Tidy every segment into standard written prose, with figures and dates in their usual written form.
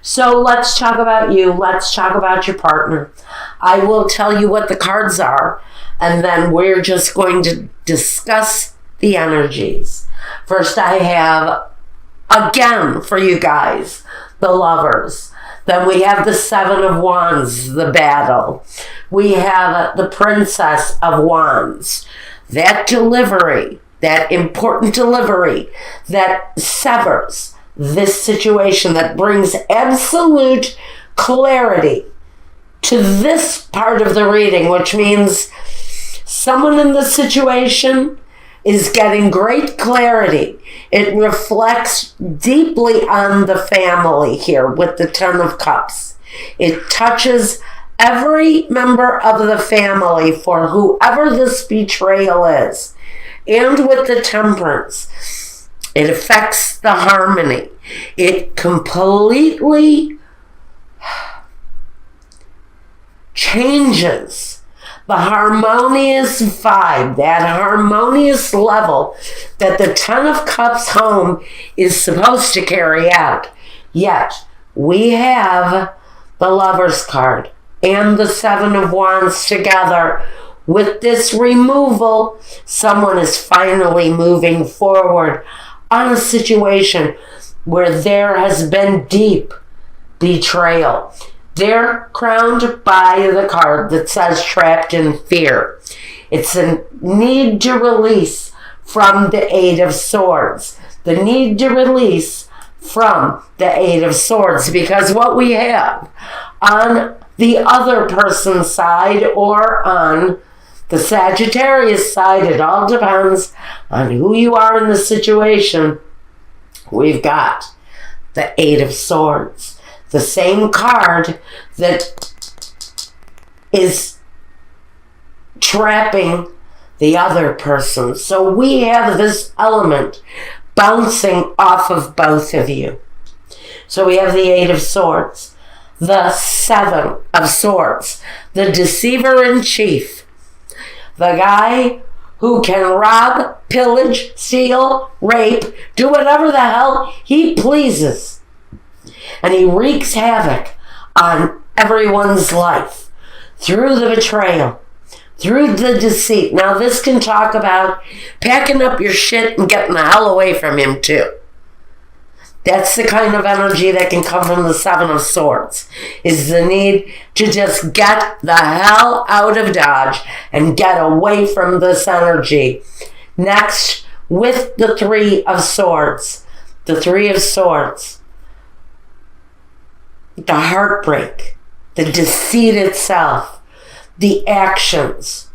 So let's talk about you. Let's talk about your partner. I will tell you what the cards are, and then we're just going to discuss the energies. First, I have, again, for you guys, the Lovers. Then we have the Seven of Wands, the Battle. We have the Princess of Wands. That delivery, that important delivery that severs this situation, that brings absolute clarity to this part of the reading, which means someone in the situation is getting great clarity. It reflects deeply on the family here with the Ten of Cups. It touches every member of the family for whoever this betrayal is. And with the Temperance, it affects the harmony. It completely changes the harmonious vibe, that harmonious level that the Ten of Cups home is supposed to carry out. Yet, we have the Lovers card and the Seven of Wands together. With this removal, someone is finally moving forward on a situation where there has been deep betrayal. They're crowned by the card that says Trapped in Fear. It's a need to release from the Eight of Swords. The need to release from the Eight of Swords, because what we have on the other person's side or on the Sagittarius side, it all depends on who you are in the situation. We've got the Eight of Swords. The same card that is trapping the other person. So we have this element bouncing off of both of you. So we have the Eight of Swords, the Seven of Swords, the deceiver in chief, the guy who can rob, pillage, steal, rape, do whatever the hell he pleases. And he wreaks havoc on everyone's life through the betrayal, through the deceit. Now, this can talk about packing up your shit and getting the hell away from him, too. That's the kind of energy that can come from the Seven of Swords, is the need to just get the hell out of Dodge and get away from this energy. Next, with the Three of Swords. The Three of Swords. The heartbreak, the deceit itself, the actions,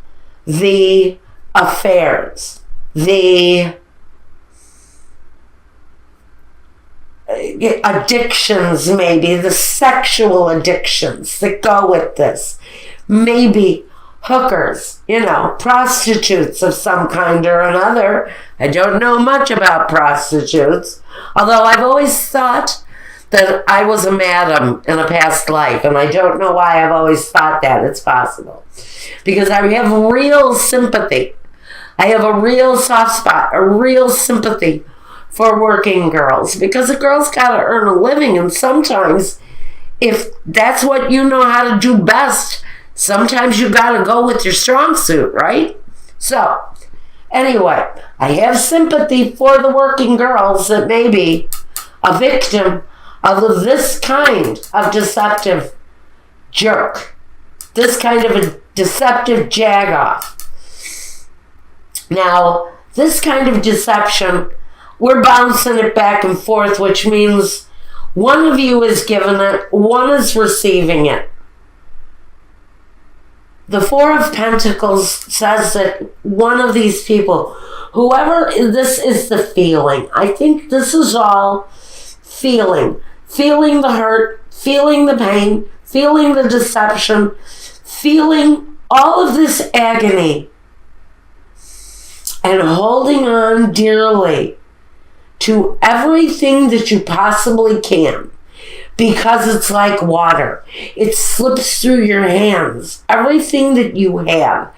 the affairs, the addictions, maybe the sexual addictions that go with this, maybe hookers, prostitutes of some kind or another. I don't know much about prostitutes, although I've always thought that I was a madam in a past life, and I don't know why I've always thought that. It's possible. Because I have real sympathy. I have a real soft spot, a real sympathy for working girls, because a girl's got to earn a living, and sometimes, if that's what you know how to do best, sometimes you got to go with your strong suit, right? So, anyway, I have sympathy for the working girls that may be a victim of this kind of deceptive jerk, this kind of a deceptive jagoff. Now, this kind of deception, we're bouncing it back and forth, which means one of you is giving it, one is receiving it. The Four of Pentacles says that one of these people, whoever, this is the feeling. I think this is all feeling. Feeling the hurt, feeling the pain, feeling the deception, feeling all of this agony, and holding on dearly to everything that you possibly can, because it's like water. It slips through your hands. Everything that you have,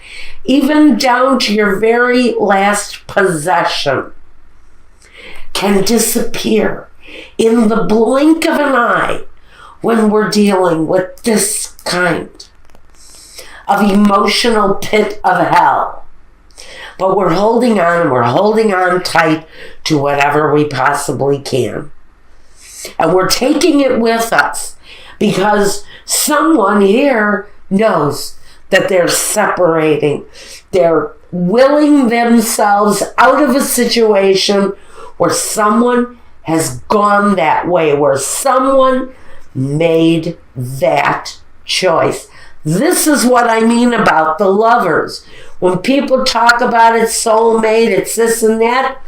even down to your very last possession, can disappear in the blink of an eye when we're dealing with this kind of emotional pit of hell. But we're holding on, and we're holding on tight to whatever we possibly can. And we're taking it with us because someone here knows that they're separating. They're willing themselves out of a situation where someone has gone that way, where someone made that choice. This is what I mean about the lovers. When people talk about it's soulmate, it's this and that,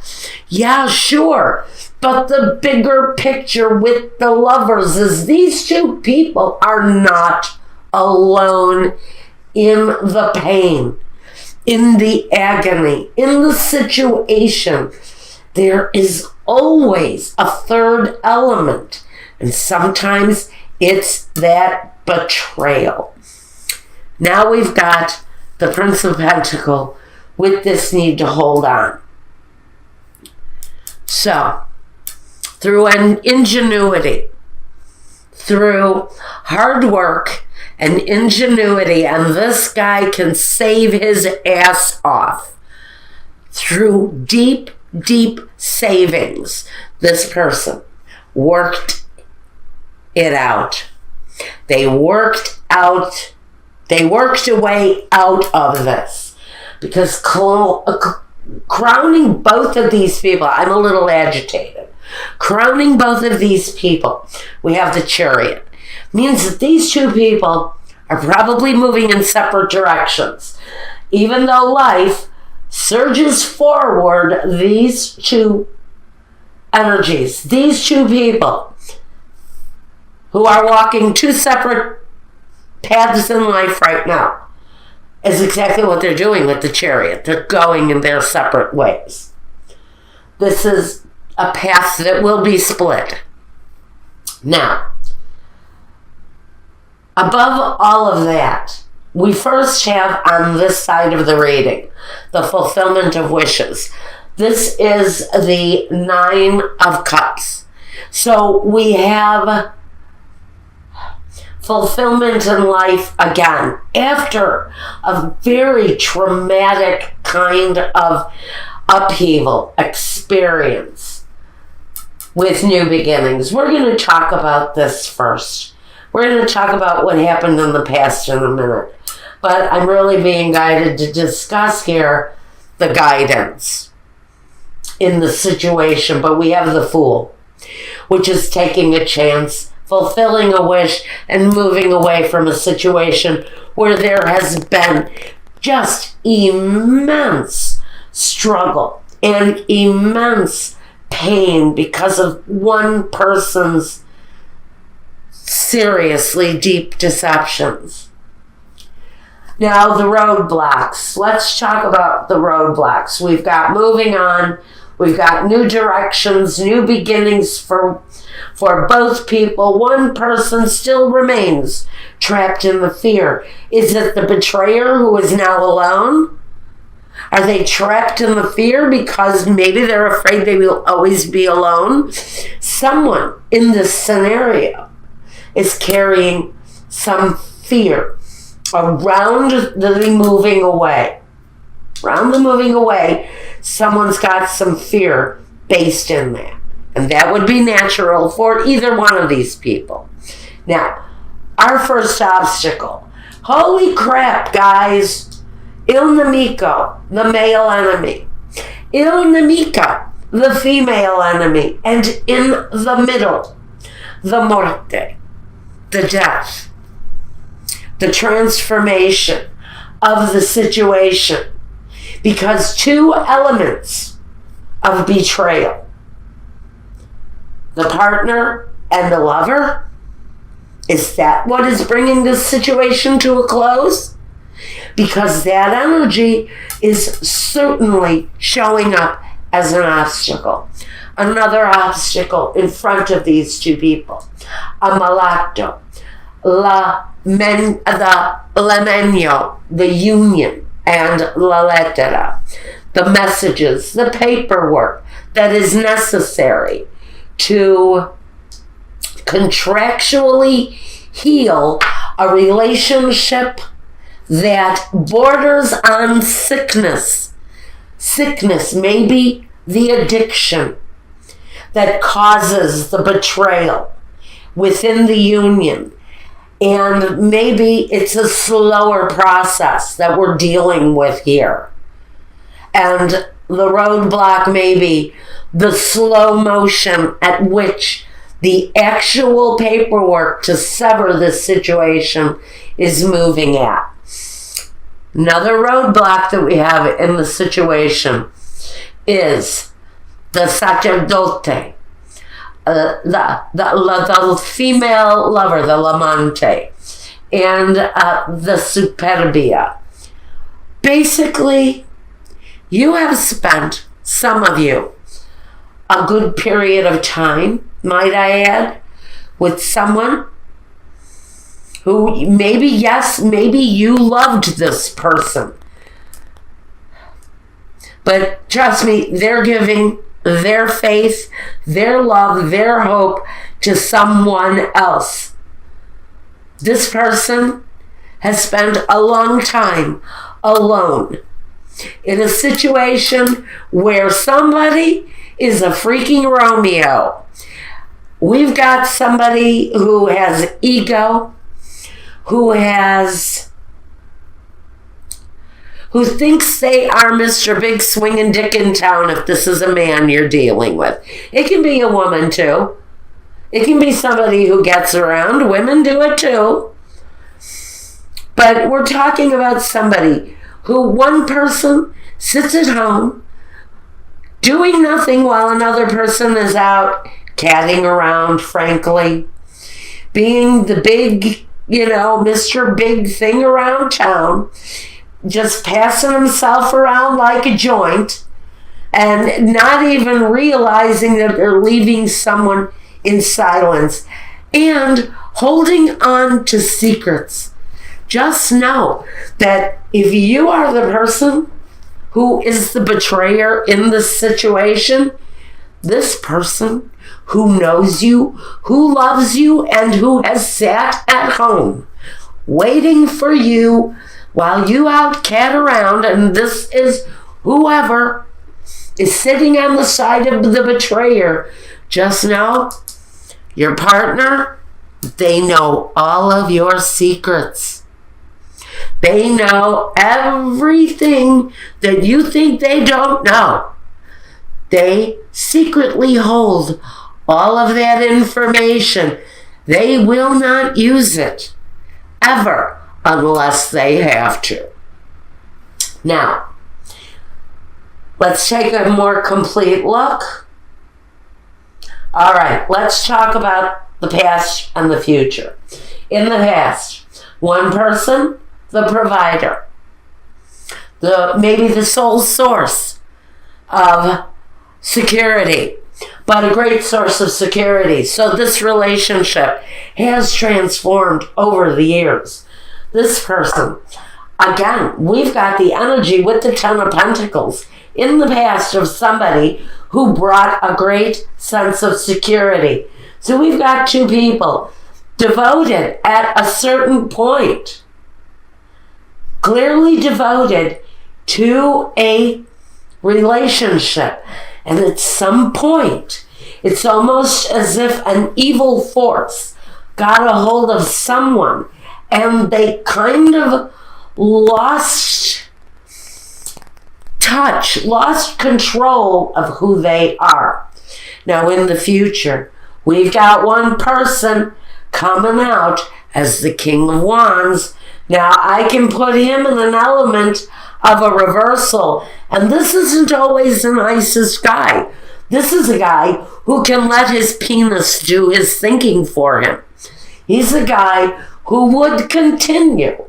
yeah, sure. But the bigger picture with the lovers is these two people are not alone in the pain, in the agony, in the situation. There is always a third element, and sometimes it's that betrayal. Now we've got the Prince of Pentacles with this need to hold on. So, through an ingenuity, through hard work and ingenuity, and this guy can save his ass off through deep, deep savings. This person worked it out. They worked a way out of this. Because crowning both of these people, I'm a little agitated. Crowning both of these people, we have the Chariot. Means that these two people are probably moving in separate directions. Even though life surges forward, these two energies, these two people who are walking two separate paths in life right now, is exactly what they're doing with the Chariot. They're going in their separate ways. This is a path that will be split. Now, above all of that, we first have on this side of the reading, the fulfillment of wishes. This is the 9 of Cups. So we have fulfillment in life again after a very traumatic kind of upheaval experience with new beginnings. We're going to talk about this first. We're going to talk about what happened in the past in a minute. But I'm really being guided to discuss here the guidance in the situation. But we have the Fool, which is taking a chance, fulfilling a wish, and moving away from a situation where there has been just immense struggle and immense pain because of one person's seriously deep deceptions. Now, the roadblocks. Let's talk about the roadblocks. We've got moving on. We've got new directions, new beginnings for both people. One person still remains trapped in the fear. Is it the betrayer who is now alone? Are they trapped in the fear because maybe they're afraid they will always be alone? Someone in this scenario is carrying some fear around the moving away. Around the moving away, someone's got some fear based in that. And that would be natural for either one of these people. Now, our first obstacle. Holy crap, guys. Il Nemico, the male enemy. Il Nemica, the female enemy. And in the middle, the morte, the death, the transformation of the situation. Because two elements of betrayal, the partner and the lover, is that what is bringing this situation to a close? Because that energy is certainly showing up as an obstacle. Another obstacle in front of these two people. A malato, l'emeno, the union, and la lettera, the messages, the paperwork that is necessary to contractually heal a relationship that borders on sickness. Sickness, maybe the addiction that causes the betrayal within the union. And maybe it's a slower process that we're dealing with here. And the roadblock may be the slow motion at which the actual paperwork to sever this situation is moving at. Another roadblock that we have in the situation is the sacerdote, the female lover, the l'amante, and the superbia. Basically, you have spent, some of you, a good period of time, might I add, with someone who maybe, yes, maybe you loved this person. But trust me, they're giving their faith, their love, their hope to someone else. This person has spent a long time alone in a situation where somebody is a freaking Romeo. We've got somebody who has ego, who thinks they are Mr. Big Swingin' Dick in town if this is a man you're dealing with. It can be a woman too. It can be somebody who gets around. Women do it too. But we're talking about somebody who, one person sits at home doing nothing while another person is out catting around, frankly, being the big, Mr. Big thing around town, just passing himself around like a joint and not even realizing that they're leaving someone in silence and holding on to secrets. Just know that if you are the person who is the betrayer in this situation, this person who knows you, who loves you, and who has sat at home waiting for you while you out cat around, and this is whoever is sitting on the side of the betrayer, just know your partner, they know all of your secrets. They know everything that you think they don't know. They secretly hold all of that information. They will not use it ever unless they have to. Now, let's take a more complete look. All right, let's talk about the past and the future. In the past, one person, the provider, maybe the sole source of security, but a great source of security. So this relationship has transformed over the years. This person, again, we've got the energy with the Ten of Pentacles in the past of somebody who brought a great sense of security. So we've got two people devoted at a certain point, clearly devoted to a relationship. And at some point, it's almost as if an evil force got a hold of someone and they kind of lost touch, lost control of who they are. Now in the future, we've got one person coming out as the King of Wands. Now I can put him in an element of a reversal. And this isn't always the nicest guy. This is a guy who can let his penis do his thinking for him. He's a guy who would continue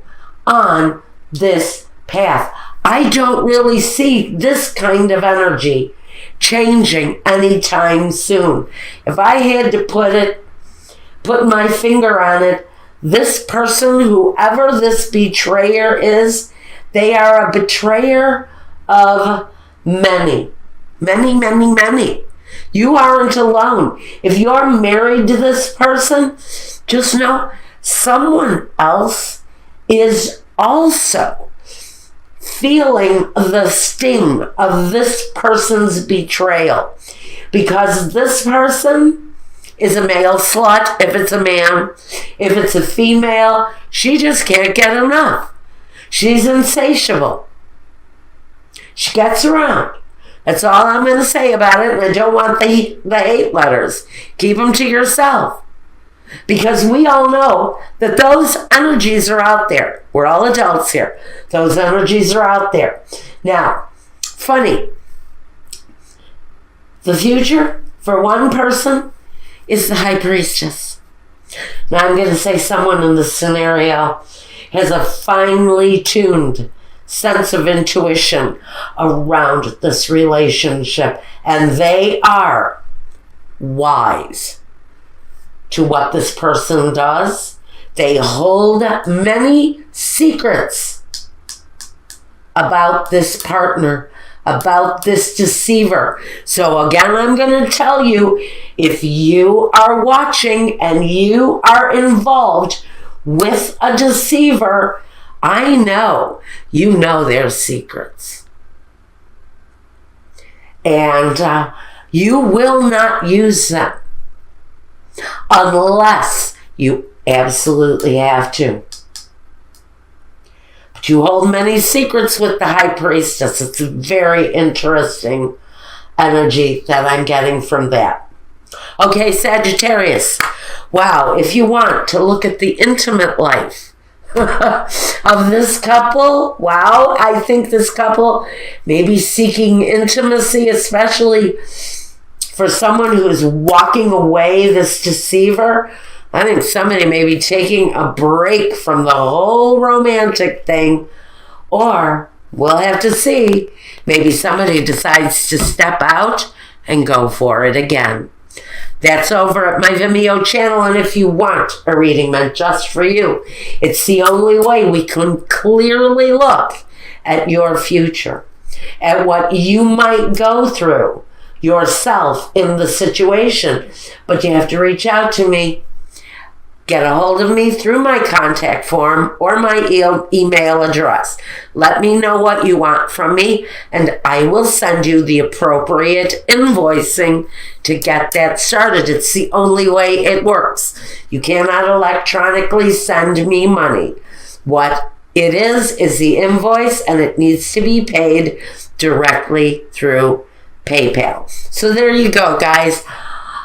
on this path. I don't really see this kind of energy changing anytime soon. If I had to put my finger on it, this person, whoever this betrayer is, they are a betrayer of many, many, many, many. You aren't alone. If you're married to this person, just know someone else is also feeling the sting of this person's betrayal. Because this person is a male slut, if it's a man. If it's a female, she just can't get enough. She's insatiable. She gets around. That's all I'm going to say about it, and I don't want the hate letters. Keep them to yourself. Because we all know that those energies are out there. We're all adults here. Those energies are out there. Now, funny, the future for one person is the High Priestess. Now, I'm going to say someone in this scenario has a finely tuned sense of intuition around this relationship, and they are wise to what this person does. They hold many secrets about this partner, about this deceiver. So again, I'm going to tell you, if you are watching and you are involved with a deceiver, I know you know their secrets. And you will not use them unless you absolutely have to. But you hold many secrets with the High Priestess. It's a very interesting energy that I'm getting from that. Okay, Sagittarius. Wow, if you want to look at the intimate life of this couple, wow, I think this couple may be seeking intimacy, especially for someone who is walking away, this deceiver. I think somebody may be taking a break from the whole romantic thing, or we'll have to see. Maybe somebody decides to step out and go for it again. That's over at my Vimeo channel, and if you want a reading meant just for you, it's the only way we can clearly look at your future, at what you might go through yourself in the situation. But you have to reach out to me. Get a hold of me through my contact form or my email address. Let me know what you want from me, and I will send you the appropriate invoicing to get that started. It's the only way it works. You cannot electronically send me money. What it is the invoice, and it needs to be paid directly through PayPal. So there you go, guys.